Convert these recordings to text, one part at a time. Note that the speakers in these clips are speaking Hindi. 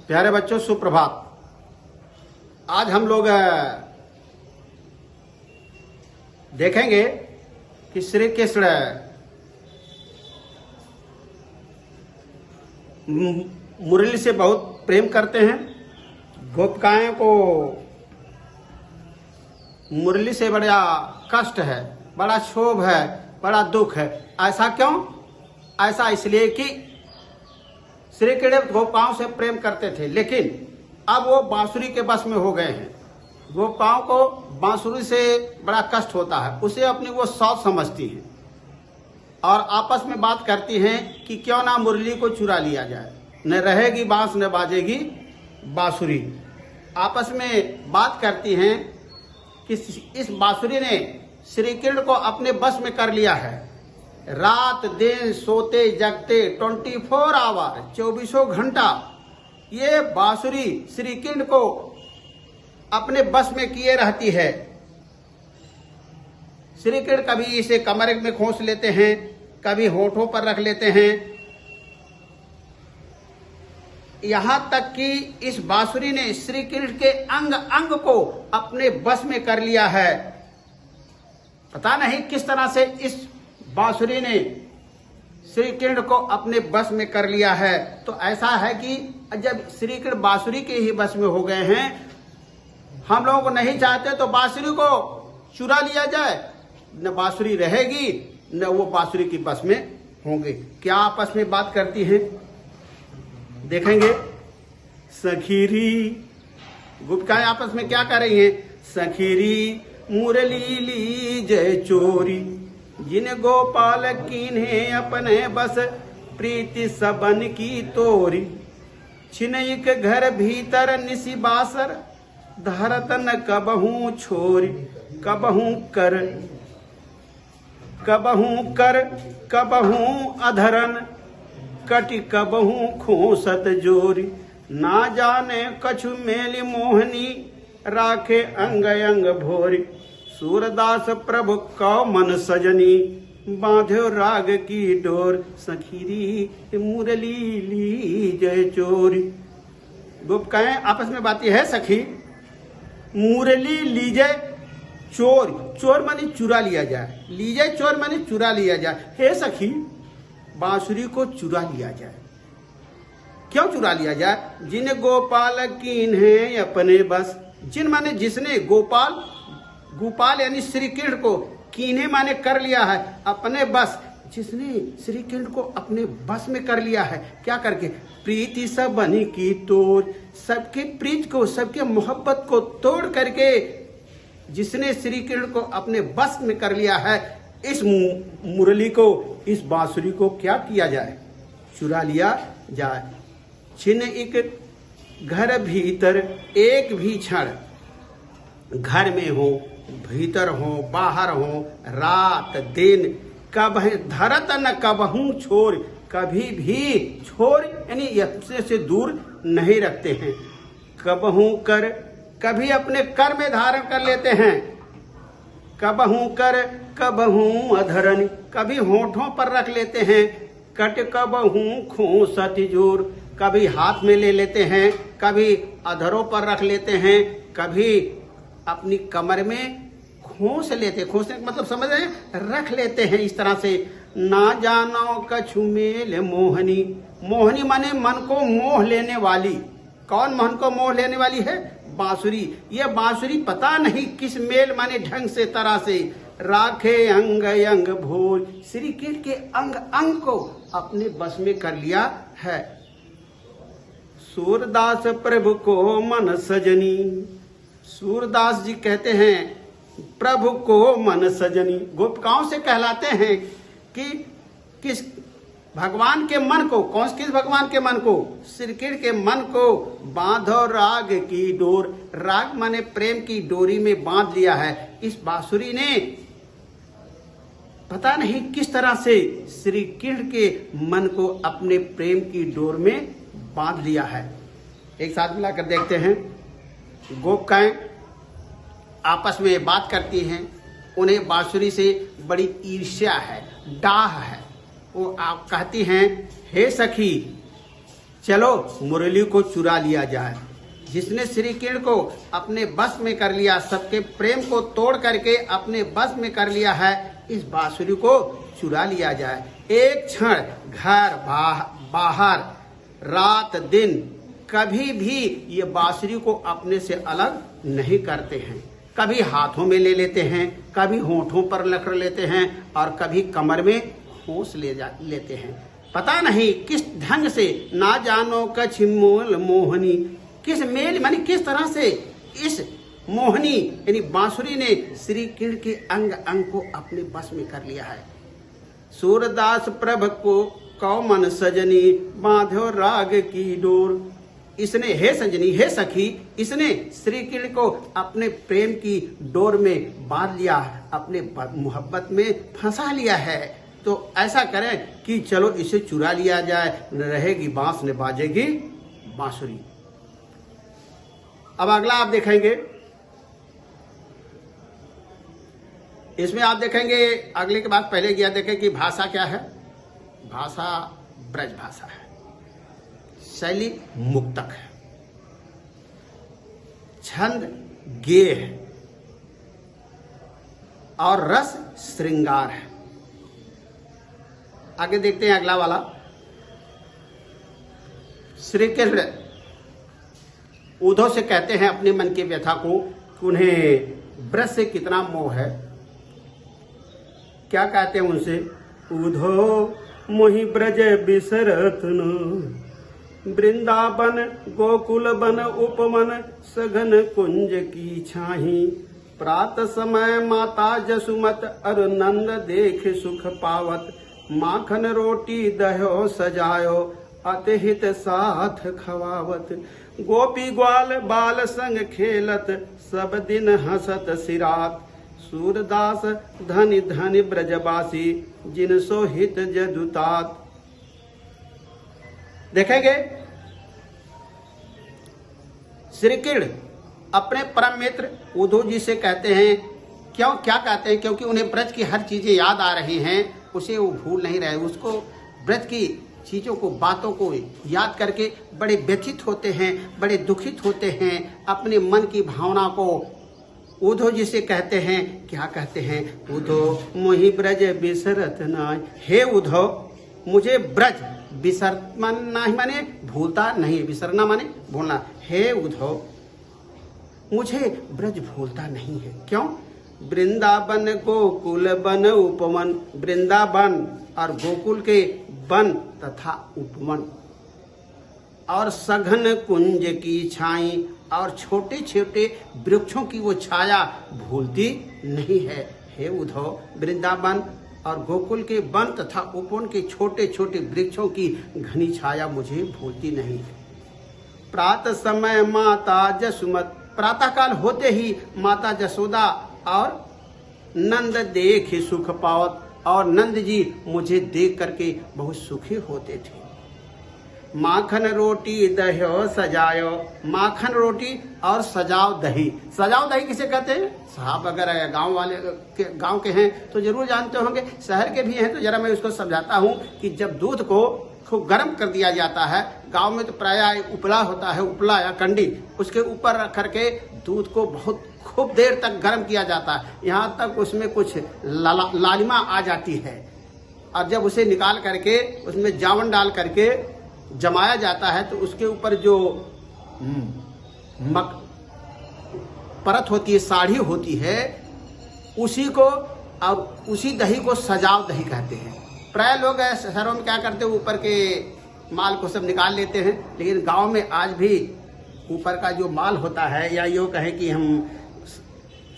प्यारे बच्चों, सुप्रभात। आज हम लोग देखेंगे कि श्री कृष्ण मुरली से बहुत प्रेम करते हैं। गोपिकाओं को मुरली से बड़ा कष्ट है, बड़ा क्षोभ है, बड़ा दुख है। ऐसा क्यों? ऐसा इसलिए कि श्री कृष्ण गोपिकाओं से प्रेम करते थे, लेकिन अब वो बांसुरी के बस में हो गए हैं। गोपिकाओं को बांसुरी से बड़ा कष्ट होता है, उसे अपनी वो सौत समझती हैं और आपस में बात करती हैं कि क्यों ना मुरली को चुरा लिया जाए, न रहेगी बांस न बाजेगी बांसुरी। आपस में बात करती हैं कि इस बांसुरी ने श्री कृष्ण को अपने बस में कर लिया है। रात दिन सोते जगते 24 आवर 24 घंटा ये बांसुरी श्री कृष्ण को अपने बस में किए रहती है। श्री कृष्ण कभी इसे कमर में खोस लेते हैं, कभी होठों पर रख लेते हैं, यहां तक कि इस बांसुरी ने श्री कृष्ण के अंग अंग को अपने बस में कर लिया है। पता नहीं किस तरह से इस बांसुरी ने श्री कृष्ण को अपने बस में कर लिया है। तो ऐसा है कि जब श्री कृष्ण बांसुरी के ही बस में हो गए हैं, हम लोगों को नहीं चाहते तो बांसुरी को चुरा लिया जाए, न बांसुरी रहेगी न वो बांसुरी की बस में होंगे। क्या आपस में बात करती हैं, देखेंगे। सखीरी गोपिकाएं आपस में क्या कर रही हैं? सखीरी मुरली ली जय चोरी, जिन गोपाल कीन्हे अपने बस, प्रीति सबन की तोरी। छिनैक घर भीतर निसी बासर, धरत न कबहू छोरी। कबहू कर कबहू अधरन, कटि कबहू खोसत जोरी। ना जाने कछु मेली मोहनी, राखे अंग अंग भोरी। सूरदास प्रभु कौ मन सजनी, बांध्यो राग की डोर। सखीरी मुरली ली जय चोरी। गोपिकाएं आपस में बातें है। सखी मुरली लीजे चोर, चोर माने चुरा लिया जाए, लीजे चोर माने चुरा लिया जाए। हे सखी बांसुरी को चुरा लिया जाए। क्यों चुरा लिया जाए? जिन गोपाल कीन्हे अपने बस, जिन माने जिसने गोपाल यानी श्री कृष्ण को, कीन्हे माने कर लिया है अपने बस, जिसने श्री कृष्ण को अपने बस में कर लिया है। क्या करके? प्रीति सबनी की तोड़, सबके प्रीत को, सबके मोहब्बत को तोड़ करके जिसने श्री कृष्ण को अपने बस में कर लिया है। इस मुरली को, इस बांसुरी को क्या किया जाए? चुरा लिया जाए। छिन एक घर भीतर, एक भी क्षण घर में हो, भीतर हो, बाहर हो, रात दिन, कब धरत न कबहू छोर, कभी भी छोर यानी अपने से दूर नहीं रखते हैं। कबहू कर, कभी अपने कर में धारण कर लेते हैं। कबहू कर कबहू अधरन, कभी होठों पर रख लेते हैं। कट कबहू खोसत जोर, कभी हाथ में ले लेते हैं, कभी अधरों पर रख लेते हैं, कभी अपनी कमर में खोस लेते। खोसने का मतलब समझ रहे हैं? रख लेते हैं इस तरह से। ना जानो कछु मेल मोहनी, मोहनी माने मन को मोह लेने वाली। कौन मन को मोह लेने वाली है? बांसुरी। ये बांसुरी पता नहीं किस मेल माने ढंग से, तरह से राखे अंग अंग भोर, श्री कृष्ण के अंग अंग को अपने बस में कर लिया है। सूरदास प्रभु को मन सजनी, सूरदास जी कहते हैं प्रभु को मन सजनी। गोपिकाओं से कहलाते हैं कि किस भगवान के मन को, किस भगवान के मन को? श्री कृष्ण के मन को बांधो राग की डोर, राग माने प्रेम की डोरी में बांध लिया है। इस बांसुरी ने पता नहीं किस तरह से श्री कृष्ण के मन को अपने प्रेम की डोर में बांध लिया है। एक साथ मिलाकर देखते हैं। गोपिकाएं आपस में बात करती हैं, उन्हें बांसुरी से बड़ी ईर्ष्या है, डाह है। वो आप कहती हैं, हे सखी चलो मुरली को चुरा लिया जाए। जिसने श्री कृष्ण को अपने बस में कर लिया, सबके प्रेम को तोड़ करके अपने बस में कर लिया है, इस बांसुरी को चुरा लिया जाए। एक क्षण घर बाहर रात दिन कभी भी ये बांसुरी को अपने से अलग नहीं करते हैं। कभी हाथों में ले लेते हैं, कभी होठों पर लकड़ लेते हैं और कभी कमर में होंस लेते हैं। पता नहीं किस ढंग से, ना जानो कछ मोल मोहनी, किस मेल मानी किस तरह से इस मोहनी यानी बांसुरी ने श्री कृष्ण के अंग अंग को अपने बस में कर लिया है। सूरदास प्रभ को कौमन सजनी बांधो राग की डोर, इसने हे संजनी हे सखी, इसने श्री कृष्ण को अपने प्रेम की डोर में बांध लिया, अपने मोहब्बत में फंसा लिया है। तो ऐसा करें कि चलो इसे चुरा लिया जाए, न रहेगी बांस न बाजेगी बांसुरी। अब अगला आप देखेंगे, इसमें आप देखेंगे अगले के बाद पहले किया देखें कि भाषा क्या है। भाषा ब्रज भाषा है, शैली मुक्तक है, छंद गेय है और रस श्रृंगार है। आगे देखते हैं अगला वाला। श्री कृष्ण उद्धव से कहते हैं अपने मन की व्यथा को कि उन्हें ब्रज से कितना मोह है। क्या कहते हैं उनसे, उद्धव मोहि ब्रज बिसरत न, वृंदावन गोकुल बन उपमन सघन कुंज की छाही, प्रात समय माता जसुमत अर नंद देख सुख पावत, माखन रोटी दह्यो सजायो अतिहित साथ खवावत, गोपी ग्वाल बाल संग खेलत सब दिन हंसत सिरात, सूरदास धनि धनि ब्रजवासी जिन सो हित जदुतात। देखेंगे श्री कृष्ण अपने परम मित्र उद्धव जी से कहते हैं, क्यों क्या कहते हैं, क्योंकि उन्हें ब्रज की हर चीजें याद आ रही हैं, उसे वो भूल नहीं रहे। उसको ब्रज की चीजों को, बातों को याद करके बड़े व्यथित होते हैं, बड़े दुखित होते हैं। अपने मन की भावना को उद्धव जी से कहते हैं, क्या कहते हैं, उद्धव मोहि ब्रज बिसरत नाय, हे उद्धव मुझे ब्रज बिसरना नहीं माने भूलता नहीं, बिसरना माने भूलना, हे उद्धव मुझे ब्रज भूलता नहीं है। क्यों, वृंदावन गोकुल बन उपवन, वृंदावन और गोकुल के वन तथा उपवन और सघन कुंज की छाई और छोटे छोटे वृक्षों की वो छाया भूलती नहीं है। हे उद्धव वृंदावन और गोकुल के वन तथा उपवन के छोटे छोटे वृक्षों की घनी छाया मुझे भूलती नहीं है। प्रातः समय माता जसुमत, प्रातः काल होते ही माता जसोदा और नंद देख सुख पावत, और नंद जी मुझे देख करके बहुत सुखी होते थे। माखन रोटी दह्यो सजायो, माखन रोटी और सजाव दही। सजाव दही किसे कहते हैं, साहब अगर गांव वाले गांव के हैं तो जरूर जानते होंगे, शहर के भी हैं तो जरा मैं उसको समझाता हूं कि जब दूध को खूब गर्म कर दिया जाता है, गांव में तो प्राय उपला होता है, उपला या कंडी, उसके ऊपर रख करके दूध को बहुत खूब देर तक गर्म किया जाता है, यहाँ तक उसमें कुछ लालिमा आ जाती है। और जब उसे निकाल करके उसमें जावन डाल करके जमाया जाता है तो उसके ऊपर जो परत होती है, साड़ी होती है, उसी को और उसी दही को सजाव दही कहते हैं। प्राय लोग शहरों में क्या करते हैं, ऊपर के माल को सब निकाल लेते हैं, लेकिन गांव में आज भी ऊपर का जो माल होता है, या यूँ कहें कि हम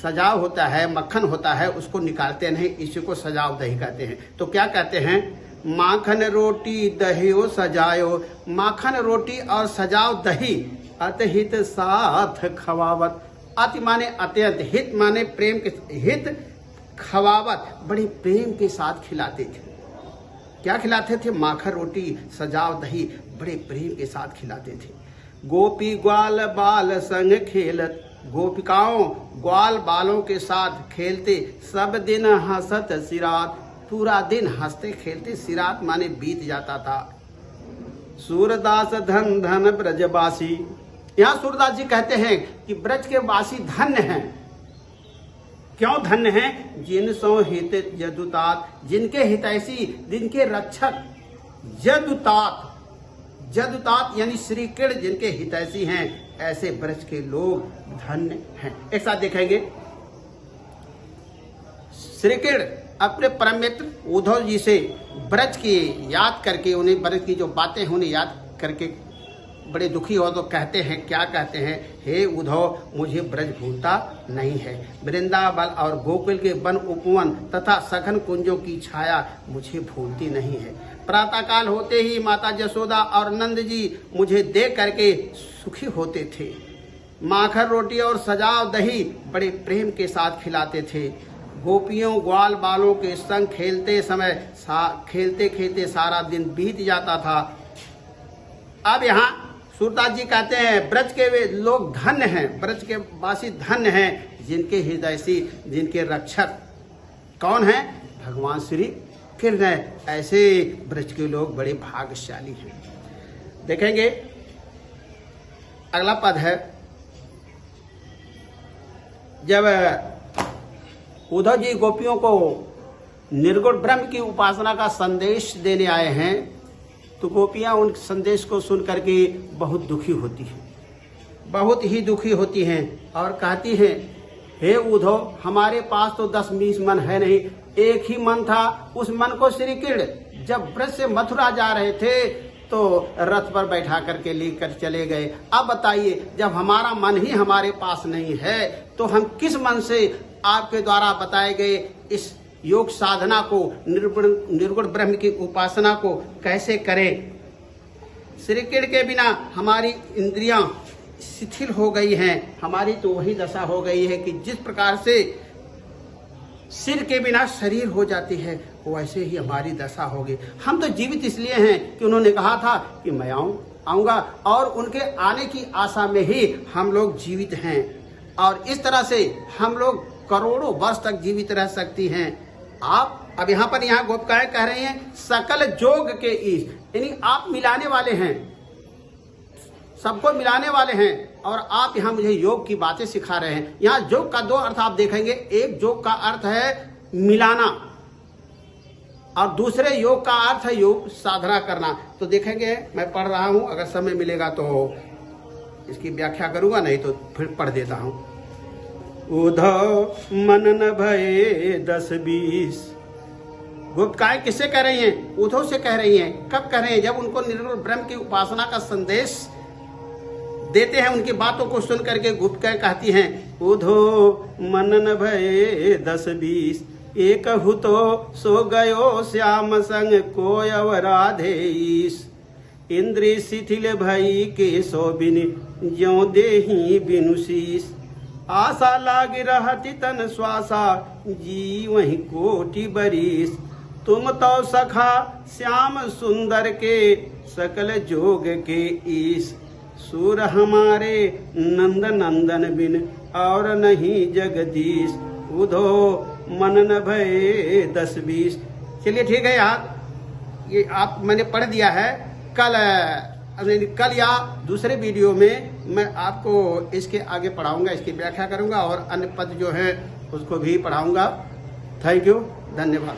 सजाव होता है, मक्खन होता है, उसको निकालते नहीं, इसी को सजाव दही कहते हैं। तो क्या कहते हैं, माखन रोटी दहियो सजायो, माखन रोटी और सजाव दही अतहित साथ खवावत, अति माने अत्यंत, हित माने प्रेम के हित, खवावत बड़ी प्रेम के साथ खिलाते थे। क्या खिलाते थे, माखन रोटी सजाव दही बड़े प्रेम के साथ खिलाते थे। गोपी ग्वाल बाल संग खेलत, गोपिकाओं ग्वाल बालों के साथ खेलते, सब दिन हंसत सिरात, पूरा दिन हंसते खेलते, सिरात माने बीत जाता था। सूरदास धन धन ब्रजवासी। यहाँ सूरदास जी कहते हैं कि ब्रज के वासी धन्य हैं। क्यों धन्य हैं? जिन सो हित यदुतात, जिनके हितैषी, जिनके रक्षक यदुतात, यदुतात यानी श्री कृष्ण जिनके हितैषी हैं, ऐसे ब्रज के लोग धन्य हैं। एक साथ देखेंगे। श्री कृष्ण अपने परम मित्र उद्धव जी से ब्रज की याद करके, उन्हें ब्रज की जो बातें हैं उन्हें याद करके बड़े दुखी हो तो कहते हैं, क्या कहते हैं? हे उद्धव, मुझे ब्रज भूलता नहीं है। वृंदावन और गोकुल के वन उपवन तथा सघन कुंजों की छाया मुझे भूलती नहीं है। प्रातःकाल होते ही माता यशोदा और नंद जी मुझे देख करके सुखी होते थे। माखन रोटी और सजाव दही बड़े प्रेम के साथ खिलाते थे। गोपियों ग्वाल बालों के संग खेलते समय खेलते खेलते सारा दिन बीत जाता था। अब यहाँ सूरदास जी कहते हैं ब्रज के वे लोग धन्य हैं, ब्रज के वासी धन्य हैं, जिनके हितैषी, जिनके रक्षक कौन है? भगवान श्री कृष्ण है। ऐसे ब्रज के लोग बड़े भाग्यशाली हैं। देखेंगे अगला पद है, जब उद्धव जी गोपियों को निर्गुण ब्रह्म की उपासना का संदेश देने आए हैं, तो गोपियां उन संदेश को सुन करके बहुत दुखी होती हैं, बहुत ही दुखी होती हैं और कहती हैं, हे उद्धव, हमारे पास तो 10-20 मन है नहीं, एक ही मन था। उस मन को श्री कृष्ण जब ब्रज से मथुरा जा रहे थे तो रथ पर बैठा करके लेकर चले गए। अब बताइए, जब हमारा मन ही हमारे पास नहीं है तो हम किस मन से आपके द्वारा बताए गए इस योग साधना को, निर्गुण ब्रह्म की उपासना को कैसे करें? श्री कृष्ण के बिना हमारी इंद्रियां शिथिल हो गई हैं। हमारी तो वही दशा हो गई है कि जिस प्रकार से सिर के बिना शरीर हो जाती है, वैसे ही हमारी दशा होगी। हम तो जीवित इसलिए हैं कि उन्होंने कहा था कि मैं आऊंगा, और उनके आने की आशा में ही हम लोग जीवित हैं। और इस तरह से हम लोग करोड़ों वर्ष तक जीवित रह सकती हैं। आप अब यहाँ गोपिकाएं कह रही हैं सकल जोग के ईश, यानी आप मिलाने वाले हैं, सबको मिलाने वाले हैं, और आप यहाँ मुझे योग की बातें सिखा रहे हैं। यहाँ योग का 2 अर्थ आप देखेंगे। एक योग का अर्थ है मिलाना और दूसरे योग का अर्थ है योग साधना करना। तो देखेंगे, मैं पढ़ रहा हूँ, अगर समय मिलेगा तो इसकी व्याख्या करूंगा, नहीं तो फिर पढ़ देता हूँ। उद्धव मन न भये 10-20। गोपिकाएं किससे कह रही हैं? उद्धव से कह रही हैं। कब कह रहे हैं? जब उनको निर्गुण ब्रह्म की उपासना का संदेश देते हैं। उनकी बातों को सुन करके गोपिकाएं कहती हैं, उद्धव मन न भये 10-20, एक हु तो सो गयो श्याम संग को अवराधे ईश। इंद्री शिथिल भई के सो बिन ज्यों देही बिनु शीस। आशा लाग रहती तन श्वासा जी वही कोटि बरीस। तुम तो सखा श्याम सुंदर के सकल जोग के ईश। सूर हमारे नंद नंदन बिन और नहीं जगदीश। उद्धव मन न भये 10-20। चलिए ठीक है यार, ये आप मैंने पढ़ दिया है। कल या दूसरे वीडियो में मैं आपको इसके आगे पढ़ाऊंगा, इसकी व्याख्या करूंगा और अन्य पद जो है उसको भी पढ़ाऊंगा। थैंक यू, धन्यवाद।